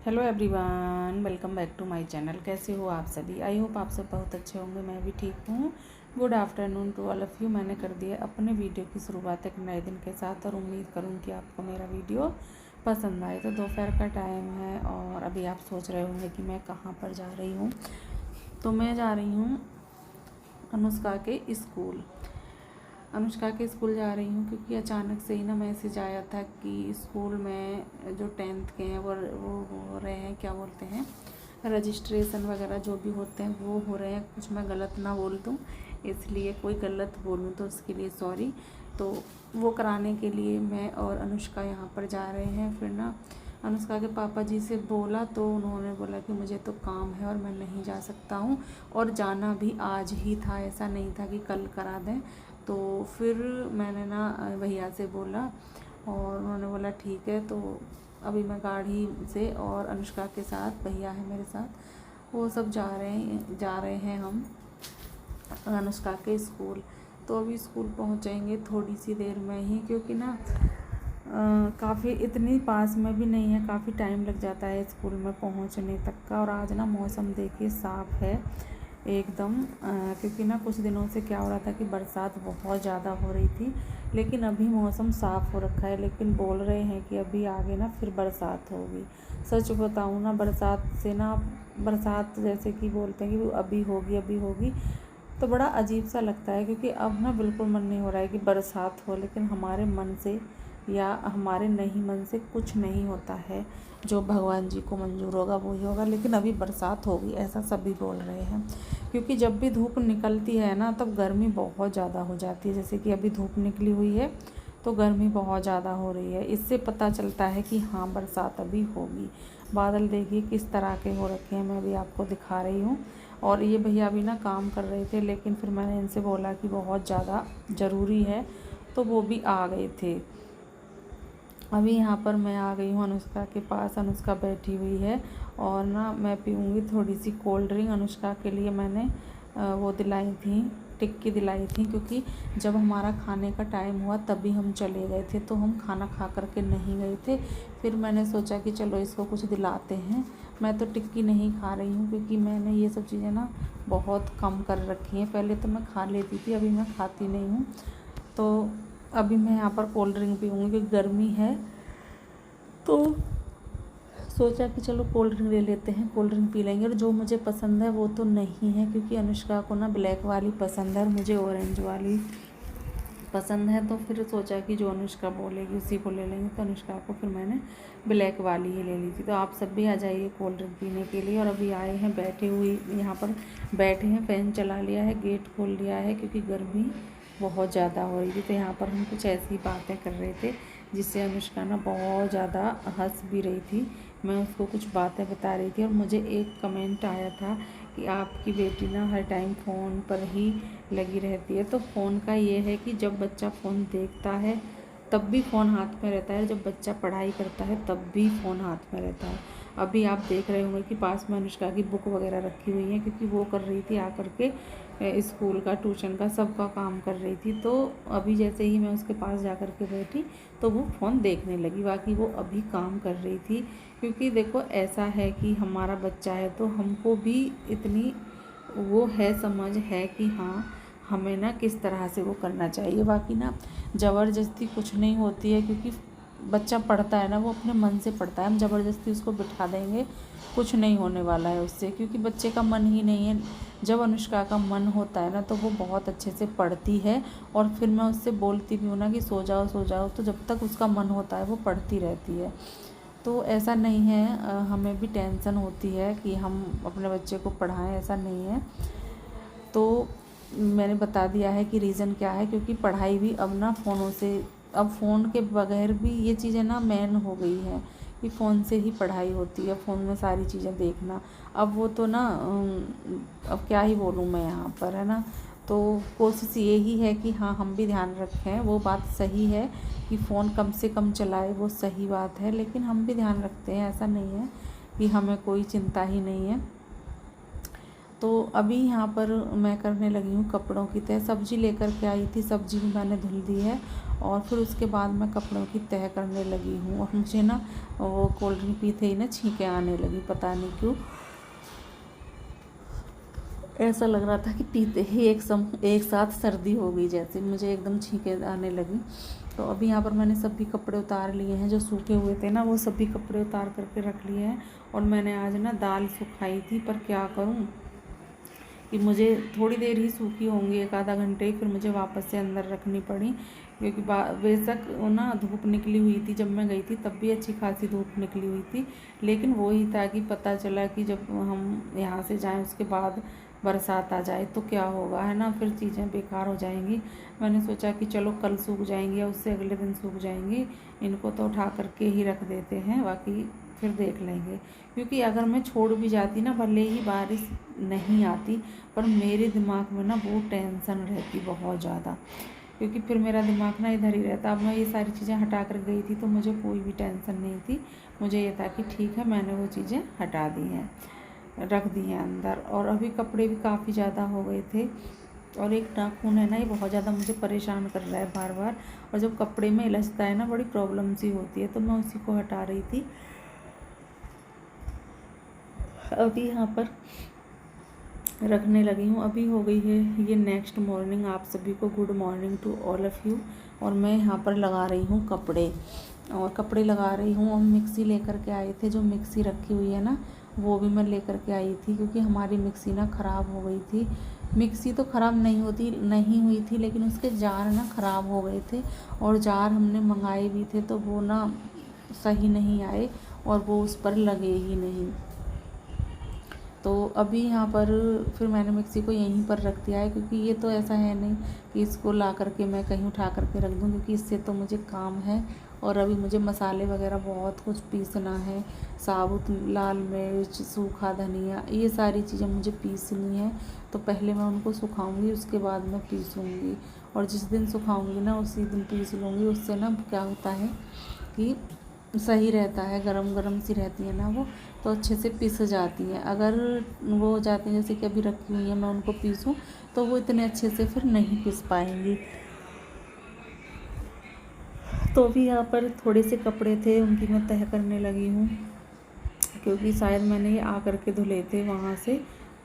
Hello everyone, welcome back to my channel. कैसे हो आप सभी? आई होप आप सब बहुत अच्छे होंगे। मैं भी ठीक हूँ। Good afternoon to all of you. मैंने कर दिया अपने वीडियो की शुरुआत एक नए दिन के साथ और उम्मीद करूँ कि आपको मेरा वीडियो पसंद आए। तो दोपहर का टाइम है और अभी आप सोच रहे होंगे कि मैं कहाँ पर जा रही हूँ। तो मैं जा रही हूँ अनुष्का के स्कूल जा रही हूँ, क्योंकि अचानक से ही ना मैसेज आया था कि स्कूल में जो 10th के हैं वो हो रहे हैं, क्या बोलते हैं, रजिस्ट्रेशन वगैरह जो भी होते हैं वो हो रहे हैं। कुछ मैं गलत ना बोल दूँ, इसलिए कोई गलत बोलूँ तो उसके लिए सॉरी। तो वो कराने के लिए मैं और अनुष्का यहाँ पर जा रहे हैं। फिर ना अनुष्का के पापा जी से बोला तो उन्होंने बोला कि मुझे तो काम है और मैं नहीं जा सकता हूँ, और जाना भी आज ही था, ऐसा नहीं था कि कल करा दें। तो फिर मैंने ना भैया से बोला और उन्होंने बोला ठीक है। तो अभी मैं गाड़ी से और अनुष्का के साथ, भैया है मेरे साथ, वो सब जा रहे हैं हम अनुष्का के स्कूल। तो अभी स्कूल पहुंचेंगे थोड़ी सी देर में ही, क्योंकि ना काफ़ी इतनी पास में भी नहीं है, काफ़ी टाइम लग जाता है स्कूल में पहुंचने तक का। और आज ना मौसम देखिए साफ़ है एकदम, क्योंकि ना कुछ दिनों से क्या हो रहा था कि बरसात बहुत ज़्यादा हो रही थी, लेकिन अभी मौसम साफ़ हो रखा है। लेकिन बोल रहे हैं कि अभी आगे ना फिर बरसात होगी। सच बताऊँ ना, बरसात जैसे कि बोलते हैं कि अभी होगी, तो बड़ा अजीब सा लगता है। क्योंकि अब ना बिल्कुल मन नहीं हो रहा है कि बरसात हो, लेकिन हमारे मन से या हमारे नहीं मन से कुछ नहीं होता है। जो भगवान जी को मंजूर होगा वही होगा। लेकिन अभी बरसात होगी ऐसा सभी बोल रहे हैं, क्योंकि जब भी धूप निकलती है ना तब गर्मी बहुत ज़्यादा हो जाती है। जैसे कि अभी धूप निकली हुई है तो गर्मी बहुत ज़्यादा हो रही है। इससे पता चलता है कि हाँ बरसात अभी होगी। बादल देखिए किस तरह के हो रखे हैं, मैं भी आपको दिखा रही हूँ। और ये भैया भी ना काम कर रहे थे, लेकिन फिर मैंने इनसे बोला कि बहुत ज़्यादा ज़रूरी है, तो वो भी आ गए थे। अभी यहाँ पर मैं आ गई हूँ अनुष्का के पास। अनुष्का बैठी हुई है और ना मैं पीऊँगी थोड़ी सी कोल्ड ड्रिंक। अनुष्का के लिए मैंने वो दिलाई थी, टिक्की दिलाई थी, क्योंकि जब हमारा खाने का टाइम हुआ तभी हम चले गए थे, तो हम खाना खा करके नहीं गए थे। फिर मैंने सोचा कि चलो इसको कुछ दिलाते हैं। मैं तो टिक्की नहीं खा रही हूँ, क्योंकि मैंने ये सब चीज़ें ना बहुत कम कर रखी हैं। पहले तो मैं खा लेती थी, अभी मैं खाती नहीं हूँ। तो अभी मैं यहाँ पर कोल्ड ड्रिंक पीऊँगी, क्योंकि गर्मी है। तो सोचा कि चलो कोल्ड ड्रिंक ले लेते हैं, कोल्ड ड्रिंक पी लेंगे। और जो मुझे पसंद है वो तो नहीं है, क्योंकि अनुष्का को ना ब्लैक वाली पसंद है और मुझे ऑरेंज वाली पसंद है। तो फिर सोचा कि जो अनुष्का बोलेगी उसी को ले लेंगे। तो अनुष्का को फिर मैंने ब्लैक वाली ही ले ली थी। तो आप सब भी आ जाइए कोल्ड ड्रिंक पीने के लिए। और अभी आए हैं, बैठे हुए यहाँ पर बैठे हैं, फ़ैन चला लिया है, गेट खोल लिया है, क्योंकि गर्मी बहुत ज़्यादा हो रही थी। तो यहाँ पर हम कुछ ऐसी बातें कर रहे थे जिससे अनुष्का ना बहुत ज़्यादा हंस भी रही थी। मैं उसको कुछ बातें बता रही थी और मुझे एक कमेंट आया था कि आपकी बेटी ना हर टाइम फ़ोन पर ही लगी रहती है। तो फ़ोन का ये है कि जब बच्चा फ़ोन देखता है तब भी फ़ोन हाथ में रहता है, जब बच्चा पढ़ाई करता है तब भी फ़ोन हाथ में रहता है। अभी आप देख रहे होंगे कि पास में अनुष्का की बुक वगैरह रखी हुई है, क्योंकि वो कर रही थी आकर के स्कूल का, ट्यूशन का, सबका काम कर रही थी। तो अभी जैसे ही मैं उसके पास जा कर के बैठी तो वो फ़ोन देखने लगी, बाकी वो अभी काम कर रही थी। क्योंकि देखो ऐसा है कि हमारा बच्चा है तो हमको भी इतनी वो है, समझ है कि हाँ हमें ना किस तरह से वो करना चाहिए। बाकी ना ज़बरदस्ती कुछ नहीं होती है, क्योंकि बच्चा पढ़ता है ना वो अपने मन से पढ़ता है। हम ज़बरदस्ती उसको बिठा देंगे, कुछ नहीं होने वाला है उससे, क्योंकि बच्चे का मन ही नहीं है। जब अनुष्का का मन होता है ना तो वो बहुत अच्छे से पढ़ती है। और फिर मैं उससे बोलती भी हूँ ना कि सो जाओ सो जाओ, तो जब तक उसका मन होता है वो पढ़ती रहती है। तो ऐसा नहीं है, हमें भी टेंशन होती है कि हम अपने बच्चे को पढ़ाएं, ऐसा नहीं है। तो मैंने बता दिया है कि रीज़न क्या है, क्योंकि पढ़ाई भी अब ना फ़ोनों से, अब फ़ोन के बगैर भी ये चीज़ें ना मेन हो गई हैं कि फ़ोन से ही पढ़ाई होती है, फ़ोन में सारी चीज़ें देखना। अब वो तो ना अब क्या ही बोलूँ मैं यहाँ पर, है ना। तो कोशिश यही है कि हाँ हम भी ध्यान रखें। वो बात सही है कि फ़ोन कम से कम चलाए, वो सही बात है, लेकिन हम भी ध्यान रखते हैं, ऐसा नहीं है कि हमें कोई चिंता ही नहीं है। तो अभी यहाँ पर मैं करने लगी हूँ कपड़ों की तह। सब्ज़ी लेकर के आई थी, सब्ज़ी भी मैंने धुल दी है और फिर उसके बाद मैं कपड़ों की तह करने लगी हूँ। और मुझे ना वो कोल्ड ड्रिंक पीते ही ना छींकें आने लगी, पता नहीं क्यों। ऐसा लग रहा था कि पीते ही एक साथ सर्दी हो गई, जैसे मुझे एकदम छींकें आने लगी। तो अभी यहाँ पर मैंने सभी कपड़े उतार लिए हैं, जो सूखे हुए थे ना वो सभी कपड़े उतार करके रख लिए हैं। और मैंने आज ना दाल सुखाई थी, पर क्या करूँ कि मुझे थोड़ी देर ही सूखी होंगी, 1 आधा घंटे, फिर मुझे वापस से अंदर रखनी पड़ी, क्योंकि बेशक वो ना धूप निकली हुई थी, जब मैं गई थी तब भी अच्छी खासी धूप निकली हुई थी। लेकिन वो ही था कि पता चला कि जब हम यहाँ से जाएं उसके बाद बरसात आ जाए तो क्या होगा, है ना, फिर चीज़ें बेकार हो जाएंगी। मैंने सोचा कि चलो कल सूख जाएंगी या उससे अगले दिन सूख जाएंगी, इनको तो उठा करके ही रख देते हैं, बाकी फिर देख लेंगे। क्योंकि अगर मैं छोड़ भी जाती ना, भले ही बारिश नहीं आती, पर मेरे दिमाग में ना वो टेंशन रहती बहुत ज़्यादा, क्योंकि फिर मेरा दिमाग ना इधर ही रहता। अब मैं ये सारी चीज़ें हटा कर गई थी तो मुझे कोई भी टेंशन नहीं थी। मुझे ये था कि ठीक है, मैंने वो चीज़ें हटा दी हैं, रख दी हैं अंदर। और अभी कपड़े भी काफ़ी ज़्यादा हो गए थे, और एक नाखून है ना, ये बहुत ज़्यादा मुझे परेशान कर रहा है बार बार। और जब कपड़े में इलझता है ना, बड़ी प्रॉब्लम सी होती है, तो मैं उसी को हटा रही थी। अभी यहाँ पर रखने लगी हूँ। अभी हो गई है ये नेक्स्ट मॉर्निंग। आप सभी को good morning to all of you. और मैं यहाँ पर लगा रही हूँ कपड़े, और कपड़े लगा रही हूँ। और मिक्सी लेकर के आए थे, जो मिक्सी रखी हुई है ना वो भी मैं लेकर के आई थी, क्योंकि हमारी मिक्सी ना ख़राब हो गई थी। मिक्सी तो ख़राब नहीं हुई थी, लेकिन उसके जार ना ख़राब हो गए थे, और जार हमने मंगाए भी थे तो वो ना सही नहीं आए, और वो उस पर लगे ही नहीं। तो अभी यहाँ पर फिर मैंने मिक्सी को यहीं पर रख दिया है, क्योंकि ये तो ऐसा है नहीं कि इसको ला करके मैं कहीं उठा करके रख दूँ, क्योंकि इससे तो मुझे काम है। और अभी मुझे मसाले वगैरह बहुत कुछ पीसना है, साबुत लाल मिर्च, सूखा धनिया, ये सारी चीज़ें मुझे पीसनी है। तो पहले मैं उनको सुखाऊंगी, उसके बाद मैं पीसूँगी। और जिस दिन सुखाऊंगी ना उसी दिन पीस लूँगी। उससे ना क्या होता है कि सही रहता है, गरम गरम सी रहती है ना वो, तो अच्छे से पिस जाती है। अगर वो हो जाती है जैसे कि अभी रखी हुई है, मैं उनको पीसूँ तो वो इतने अच्छे से फिर नहीं पिस पाएंगी। तो अभी यहाँ पर थोड़े से कपड़े थे, उनकी मैं तह करने लगी हूँ, क्योंकि शायद मैंने ये आ करके धुले थे वहाँ से,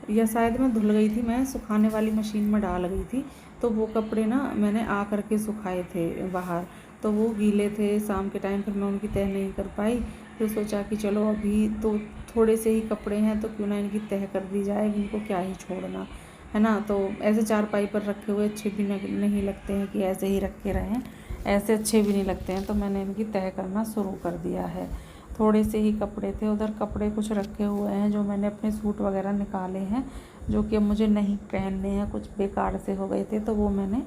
या शायद मैं धुल गई थी, मैं सुखाने वाली मशीन में डाल गई थी। तो वो कपड़े ना मैंने आ करके सुखाए थे बाहर, तो वो गीले थे शाम के टाइम, फिर मैं उनकी तह नहीं कर पाई। फिर सोचा कि चलो अभी तो थोड़े से ही कपड़े हैं, तो क्यों ना इनकी तह कर दी जाए, इनको क्या ही छोड़ना, है ना। तो ऐसे चारपाई पर रखे हुए अच्छे भी नहीं लगते हैं कि ऐसे ही रखे रहें, ऐसे अच्छे भी नहीं लगते हैं। तो मैंने इनकी तह करना शुरू कर दिया है। थोड़े से ही कपड़े थे, उधर कपड़े कुछ रखे हुए हैं जो मैंने अपने सूट वगैरह निकाले हैं, जो कि अब मुझे नहीं पहनने हैं, कुछ बेकार से हो गए थे, तो वो मैंने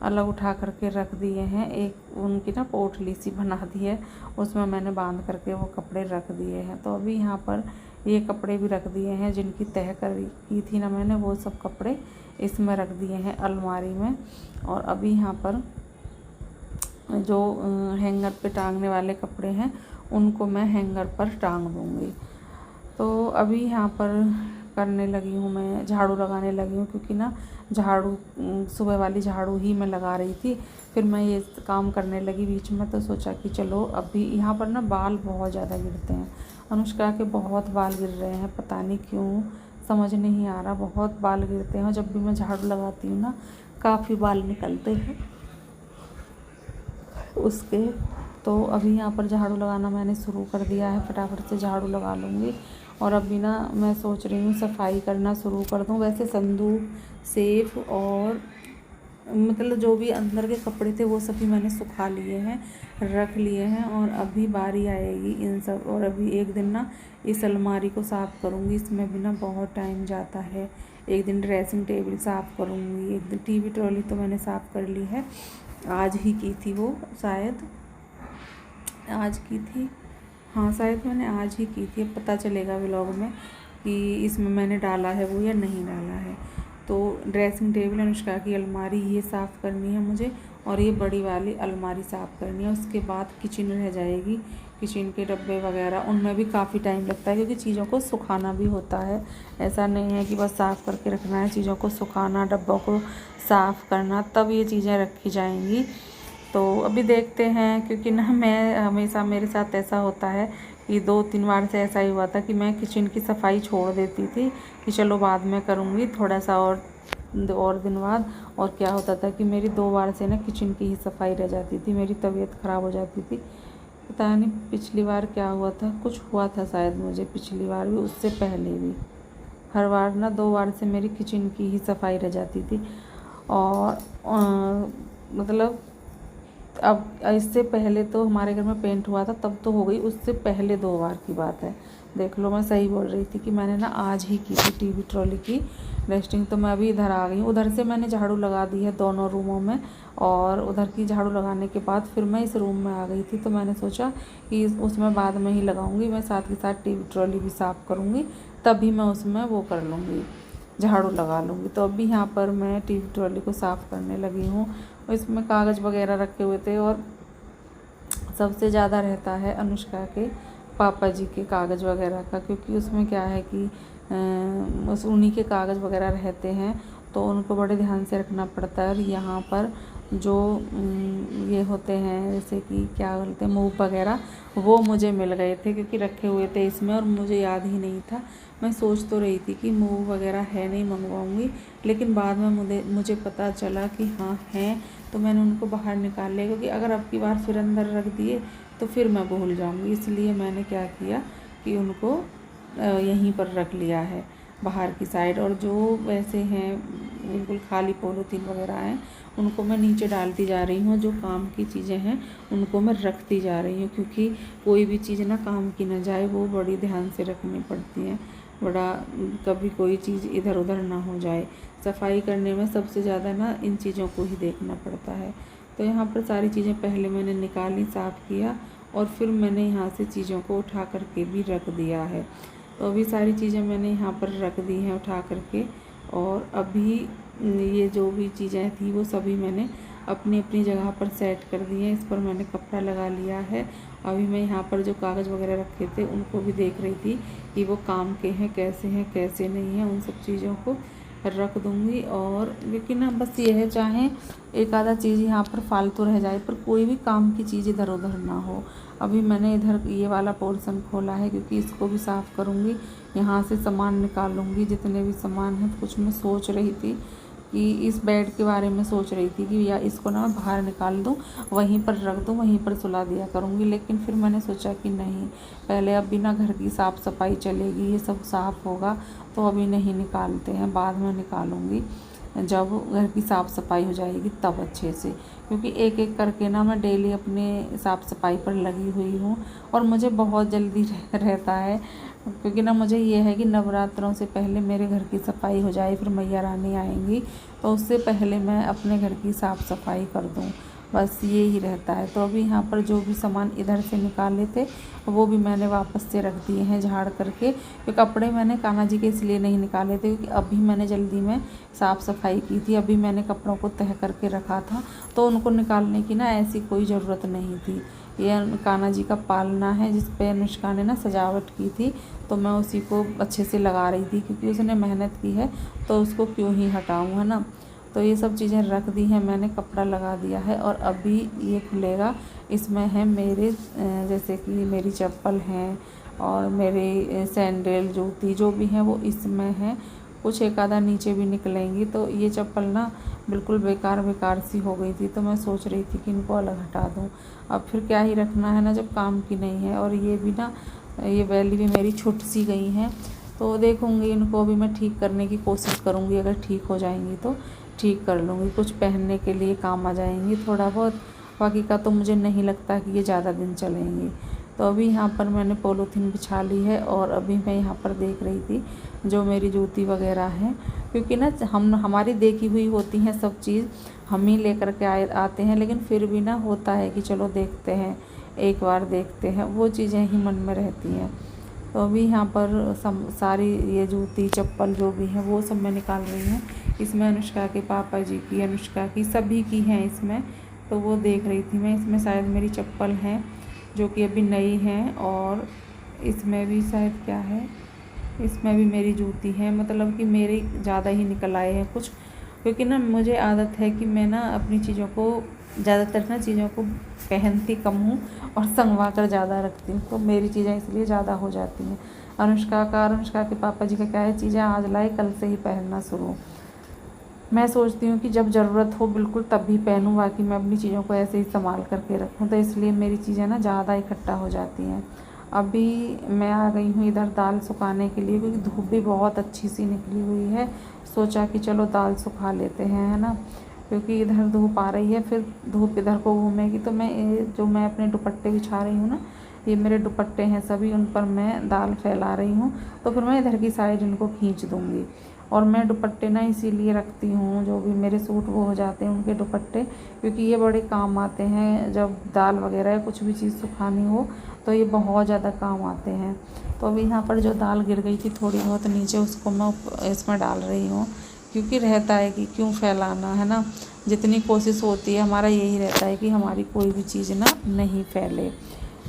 अलग उठा करके रख दिए हैं। एक उनकी ना पोटली सी बना दी है, उसमें मैंने बांध करके वो कपड़े रख दिए हैं। तो अभी यहाँ पर ये कपड़े भी रख दिए हैं, जिनकी तह की थी ना मैंने, वो सब कपड़े इसमें रख दिए हैं अलमारी में। और अभी यहाँ पर जो हैंगर पे टांगने वाले कपड़े हैं उनको मैं हैंगर पर टांग दूँगी। तो अभी यहाँ पर करने लगी हूँ, मैं झाड़ू लगाने लगी हूँ, क्योंकि ना झाड़ू सुबह वाली झाड़ू ही मैं लगा रही थी, फिर मैं ये काम करने लगी बीच में। तो सोचा कि चलो अभी यहाँ पर ना बाल बहुत ज़्यादा गिरते हैं, अनुष्का के बहुत बाल गिर रहे हैं, पता नहीं क्यों, समझ नहीं आ रहा, बहुत बाल गिरते हैं। और जब भी मैं झाड़ू लगाती हूँ ना काफ़ी बाल निकलते हैं उसके। तो अभी यहाँ पर झाड़ू लगाना मैंने शुरू कर दिया है, फटाफट से झाड़ू लगा लूँगी। और अभी ना मैं सोच रही हूँ सफाई करना शुरू कर दूँ। वैसे संदूक, सेफ और मतलब जो भी अंदर के कपड़े थे वो सभी मैंने सुखा लिए हैं, रख लिए हैं। और अभी बारी आएगी इन सब, और अभी एक दिन ना इस अलमारी को साफ़ करूँगी, इसमें भी ना बहुत टाइम जाता है। एक दिन ड्रेसिंग टेबल साफ़ करूँगी, एक दिन टीवी ट्रॉली तो मैंने साफ़ कर ली है, आज ही की थी वो, शायद आज की थी, हाँ शायद मैंने आज ही की थी। अब पता चलेगा व्लॉग में कि इसमें मैंने डाला है वो या नहीं डाला है। तो ड्रेसिंग टेबल, अनुष्का की अलमारी ये साफ़ करनी है मुझे, और ये बड़ी वाली अलमारी साफ़ करनी है। उसके बाद किचन रह जाएगी, किचन के डब्बे वगैरह, उनमें भी काफ़ी टाइम लगता है, क्योंकि चीज़ों को सुखाना भी होता है। ऐसा नहीं है कि बस साफ़ करके रखना है, चीज़ों को सुखाना, डब्बों को साफ़ करना, तब ये चीज़ें रखी जाएंगी। तो अभी देखते हैं, क्योंकि ना मैं हमेशा मेरे साथ ऐसा होता है कि 2-3 बार से ऐसा ही हुआ था कि मैं किचन की सफाई छोड़ देती थी कि चलो बाद में करूँगी थोड़ा सा और दिन बाद। और क्या होता था कि मेरी 2 बार से ना किचन की ही सफाई रह जाती थी, मेरी तबीयत ख़राब हो जाती थी। पता नहीं पिछली बार क्या हुआ था, कुछ हुआ था शायद मुझे पिछली बार भी, उससे पहले भी। हर बार ना 2 बार से मेरी किचन की ही सफाई रह जाती थी। और मतलब अब इससे पहले तो हमारे घर में पेंट हुआ था तब तो हो गई, उससे पहले 2 बार की बात है। देख लो मैं सही बोल रही थी कि मैंने ना आज ही की थी टीवी ट्रॉली की डस्टिंग। तो मैं अभी इधर आ गई हूँ, उधर से मैंने झाड़ू लगा दी है दोनों रूमों में, और उधर की झाड़ू लगाने के बाद फिर मैं इस रूम में आ गई थी। तो मैंने सोचा कि उसमें बाद में ही लगाऊंगी, मैं साथ के साथ टीवी ट्रॉली भी साफ़ करूँगी, तभी मैं उसमें वो कर लूँगी, झाड़ू लगा लूँगी। तो अभी यहाँ पर मैं टीवी ट्रॉली को साफ़ करने लगी हूँ। इसमें कागज़ वगैरह रखे हुए थे, और सबसे ज़्यादा रहता है अनुष्का के पापा जी के कागज़ वगैरह का, क्योंकि उसमें क्या है कि बस उन्हीं के कागज़ वगैरह रहते हैं, तो उनको बड़े ध्यान से रखना पड़ता है। और यहाँ पर जो ये होते हैं जैसे कि क्या बोलते हैं मूव वगैरह, वो मुझे मिल गए थे क्योंकि रखे हुए थे इसमें, और मुझे याद ही नहीं था। मैं सोच तो रही थी कि मूव वगैरह है नहीं, मंगवाऊंगी, लेकिन बाद में मुझे पता चला कि हाँ हैं, तो मैंने उनको बाहर निकाल लिया, क्योंकि अगर अब की बार फिर अंदर रख दिए तो फिर मैं भूल जाऊंगी। इसलिए मैंने क्या किया कि उनको यहीं पर रख लिया है बाहर की साइड। और जो वैसे हैं बिल्कुल खाली पॉलीथीन वगैरह हैं, उनको मैं नीचे डालती जा रही हूँ। जो काम की चीज़ें हैं उनको मैं रखती जा रही हूँ, क्योंकि कोई भी चीज़ ना काम की ना जाए, वो बड़ी ध्यान से रखनी पड़ती है, बड़ा कभी कोई चीज़ इधर उधर ना हो जाए। सफाई करने में सबसे ज़्यादा ना इन चीज़ों को ही देखना पड़ता है। तो यहाँ पर सारी चीज़ें पहले मैंने निकाली, साफ़ किया, और फिर मैंने यहाँ से चीज़ों को उठा करके भी रख दिया है। तो अभी सारी चीज़ें मैंने यहाँ पर रख दी हैं उठा करके, और अभी ये जो भी चीज़ें थी वो सभी मैंने अपनी अपनी जगह पर सेट कर दी हैं। इस पर मैंने कपड़ा लगा लिया है। अभी मैं यहाँ पर जो कागज़ वगैरह रखे थे उनको भी देख रही थी कि वो काम के हैं कैसे नहीं हैं, उन सब चीज़ों को रख दूँगी। और लेकिन ना बस ये है, चाहे एक आधा चीज़ यहाँ पर फालतू रह जाए, पर कोई भी काम की चीज़ इधर उधर ना हो। अभी मैंने इधर ये वाला पोर्शन खोला है क्योंकि इसको भी साफ़ करूँगी, यहाँ से सामान निकालूँगी जितने भी सामान हैं। कुछ मैं सोच रही थी कि इस बेड के बारे में सोच रही थी कि या इसको ना मैं बाहर निकाल दूँ, वहीं पर रख दूँ, वहीं पर सुला दिया करूँगी। लेकिन फिर मैंने सोचा कि नहीं, पहले अभी ना घर की साफ़ सफाई चलेगी, ये सब साफ़ होगा, तो अभी नहीं निकालते हैं, बाद में निकालूँगी जब घर की साफ़ सफाई हो जाएगी तब अच्छे से। क्योंकि एक एक करके ना मैं डेली अपने साफ़ सफाई पर लगी हुई हूँ, और मुझे बहुत जल्दी रहता है, क्योंकि ना मुझे ये है कि नवरात्रों से पहले मेरे घर की सफाई हो जाए, फिर मैया रानी आएंगी तो उससे पहले मैं अपने घर की साफ़ सफाई कर दूँ, बस ये ही रहता है। तो अभी यहाँ पर जो भी सामान इधर से निकाले थे वो भी मैंने वापस से रख दिए हैं झाड़ करके। ये कपड़े मैंने कान्हा जी के इसलिए नहीं निकाले थे क्योंकि अभी मैंने जल्दी में साफ़ सफाई की थी, अभी मैंने कपड़ों को तह करके रखा था, तो उनको निकालने की ना ऐसी कोई ज़रूरत नहीं थी। ये कान्हा जी का पालना है जिस पे अनुष्का ने ना सजावट की थी, तो मैं उसी को अच्छे से लगा रही थी, क्योंकि उसने मेहनत की है तो उसको क्यों ही हटाऊँ, है ना। तो ये सब चीज़ें रख दी हैं मैंने, कपड़ा लगा दिया है। और अभी ये खुलेगा, इसमें है मेरे जैसे कि मेरी चप्पल हैं और मेरे सैंडल जूती जो भी हैं वो इसमें हैं, कुछ एक आधा नीचे भी निकलेंगी। तो ये चप्पल ना बिल्कुल बेकार सी हो गई थी, तो मैं सोच रही थी कि इनको अलग हटा दूँ। अब फिर क्या ही रखना है ना जब काम की नहीं है। और ये भी ना, ये बैली भी मेरी छूट सी गई हैं, तो देखूँगी इनको अभी मैं ठीक करने की कोशिश करूँगी, अगर ठीक हो जाएंगी तो ठीक कर लूँगी, कुछ पहनने के लिए काम आ जाएंगी थोड़ा बहुत। बाकी का तो मुझे नहीं लगता कि ये ज़्यादा दिन चलेंगी। तो अभी यहाँ पर मैंने पॉलीथीन बिछा ली है, और अभी मैं यहाँ पर देख रही थी जो मेरी जूती वगैरह हैं, क्योंकि ना हमारी देखी हुई होती हैं सब चीज़, हम ही लेकर के आते हैं, लेकिन फिर भी ना होता है कि चलो देखते हैं, एक बार देखते हैं, वो चीज़ें ही मन में रहती हैं। तो अभी यहाँ पर सारी ये जूती चप्पल जो भी है वो सब मैं निकाल रही हूँ। इसमें अनुष्का के पापा जी की, अनुष्का की, सभी की हैं इसमें, तो वो देख रही थी मैं। इसमें शायद मेरी चप्पल हैं जो कि अभी नई हैं, और इसमें भी शायद क्या है, इसमें भी मेरी जूती है, मतलब कि मेरे ज़्यादा ही निकल आए हैं कुछ। क्योंकि ना मुझे आदत है कि मैं ना अपनी चीज़ों को ज़्यादातर ना चीज़ों को पहनती कम हूँ और संगवा कर ज़्यादा रखती हूँ, तो मेरी चीज़ें इसलिए ज़्यादा हो जाती हैं। अनुष्का के पापा जी का क्या है, चीज़ें आज लाए कल से ही पहनना शुरू। मैं सोचती हूँ कि जब ज़रूरत हो बिल्कुल तब भी पहनूँ, बाकी मैं अपनी चीज़ों को ऐसे ही संभाल करके रखूँ, तो इसलिए मेरी चीज़ें ना ज़्यादा इकट्ठा हो जाती हैं। अभी मैं आ गई हूँ इधर दाल सुखाने के लिए, क्योंकि धूप भी बहुत अच्छी सी निकली हुई है। सोचा कि चलो दाल सुखा लेते हैं, है ना, क्योंकि इधर धूप आ रही है, फिर धूप इधर को घूमेगी। तो मैं अपने दुपट्टे बिछा रही हूँ ना, ये मेरे दुपट्टे हैं सभी, उन पर मैं दाल फैला रही हूँ, तो फिर मैं इधर की साइड इनको खींच दूँगी। और मैं दुपट्टे ना इसीलिए रखती हूँ, जो भी मेरे सूट वो हो जाते हैं उनके दुपट्टे, क्योंकि ये बड़े काम आते हैं जब दाल वगैरह या कुछ भी चीज़ सुखानी हो, तो ये बहुत ज़्यादा काम आते हैं। तो अभी यहाँ पर जो दाल गिर गई थी थोड़ी बहुत नीचे, उसको मैं इसमें डाल रही हूँ, क्योंकि रहता है कि क्यों फैलाना, है ना। जितनी कोशिश होती है हमारा यही रहता है कि हमारी कोई भी चीज़ ना नहीं फैले।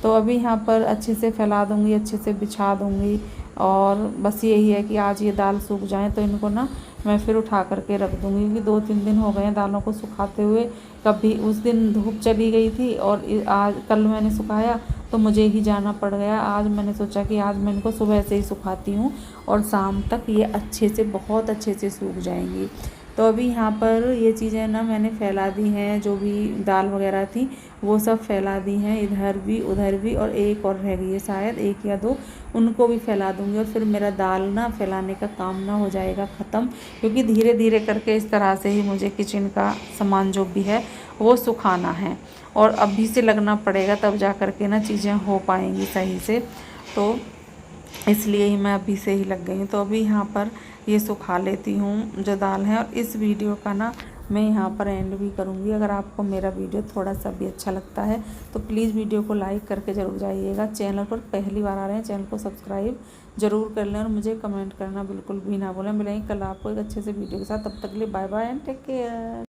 तो अभी यहाँ पर अच्छे से फैला दूँगी, अच्छे से बिछा दूँगी, और बस यही है कि आज ये दाल सूख जाएँ तो इनको ना मैं फिर उठा करके रख दूँगी, क्योंकि 2-3 दिन हो गए हैं दालों को सुखाते हुए। कभी उस दिन धूप चली गई थी और आज कल मैंने सुखाया तो मुझे ही जाना पड़ गया। आज मैंने सोचा कि आज मैं इनको सुबह से ही सुखाती हूँ और शाम तक ये अच्छे से, बहुत अच्छे से सूख जाएंगी। तो अभी यहाँ पर ये चीज़ें ना मैंने फैला दी हैं, जो भी दाल वगैरह थी वो सब फैला दी हैं, इधर भी उधर भी, और एक और रह गई है शायद, 1 या 2, उनको भी फैला दूँगी, और फिर मेरा दाल ना फैलाने का काम ना हो जाएगा ख़त्म। क्योंकि धीरे धीरे करके इस तरह से ही मुझे किचन का सामान जो भी है वो सुखाना है, और अभी से लगना पड़ेगा, तब जा कर के ना चीज़ें हो पाएंगी सही से। तो इसलिए ही मैं अभी से ही लग गई हूँ। तो अभी यहाँ पर ये सुखा लेती हूँ जो दाल है, और इस वीडियो का ना मैं यहाँ पर एंड भी करूँगी। अगर आपको मेरा वीडियो थोड़ा सा भी अच्छा लगता है तो प्लीज़ वीडियो को लाइक करके ज़रूर जाइएगा। चैनल पर पहली बार आ रहे हैं, चैनल को सब्सक्राइब ज़रूर कर लें, और मुझे कमेंट करना बिल्कुल भी ना भूलें। मिलेंगे कल आपको एक अच्छे से वीडियो के साथ, तब तक के लिए bye bye and take care.